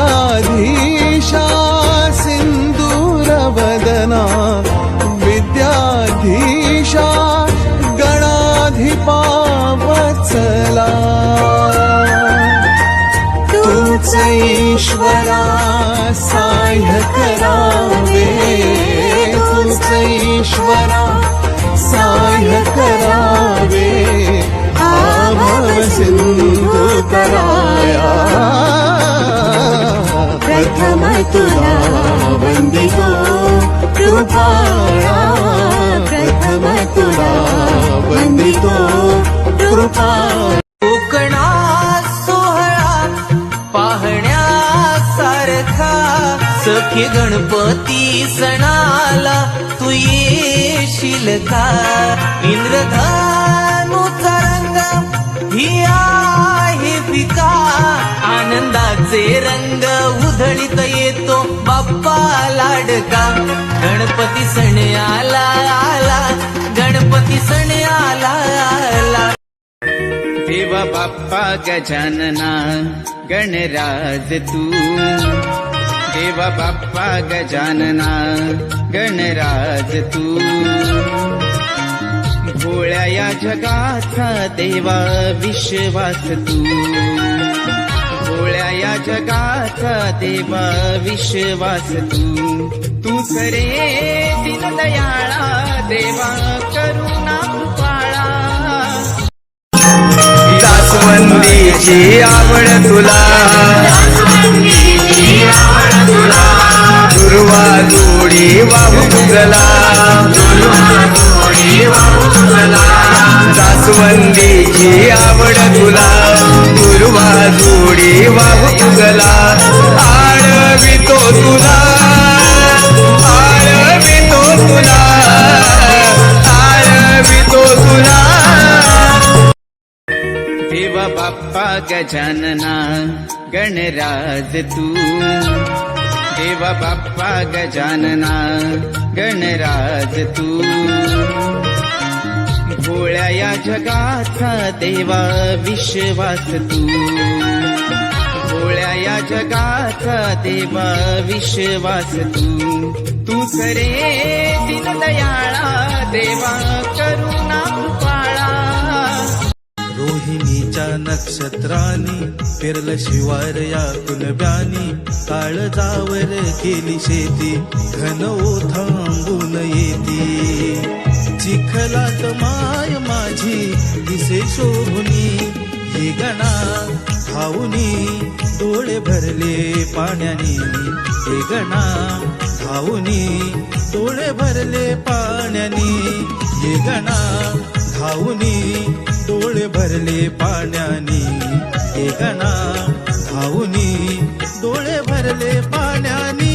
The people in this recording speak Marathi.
विद्याधीशा सिंदूरवदना विद्याधीशा गणाधिपा वत्सला तूच ईश्वरा साह्य करावे तूच ईश्वरा साह्य करावे आभव सिंधू कराया प्रथम तुला वंदितो कृपाळा प्रथम तुला वंदितो कृपाळा कोकणा सोहळा पाहण्यासारखा सखी गणपती सणाला तू येशील का इंद्रधनुचा रंग ही आहे फिका आनंदाचे रंग उधळीत येतो बाप्पा लाडका गणपती सण आला आला गणपती सण आला आला देवा बाप्पा गजानना गणराज तू देवा बाप्पा गजानना गणराज तू भोळ्या या जगाचा देवा विश्वास तू भोळ्या या जगाचा देवा विश्वास तू तू करे दीनदयाळा देवा करुणा कृपाळा जास्वंदीची आवड तुला दुर्वा जोडी वाहू तुझला जास्वंदीची आवड तुला दुर्वा जोडी वाहू तुझला आळवितो तुला आळवितो तुला आळवितो तुला देवा बाप्पा गजानना गणराज तू देवा बाप्पा गजानना गणराज तू भोळ्या या जगाचा देवा विश्वास तू भोळ्या या जगाचा देवा विश्वास तू तू करे दीनदयाळा देवा करुणा कृपाळा रोहिणीच्या नक्षत्रानी पेरलं शिवार या कुलब्यानी काळजावर केली शेती घन ओथांबून येती चिखलात माय माझी दिसे शोभुनी हे गणा धावुनी डोळे भरले पाण्यानी हे गणा धावुनी डोळे भरले पाण्यानी हे गणा धावुनी डोळे भरले पाण्यानी हे गणा धावुनी डोळे भरले पाण्यानी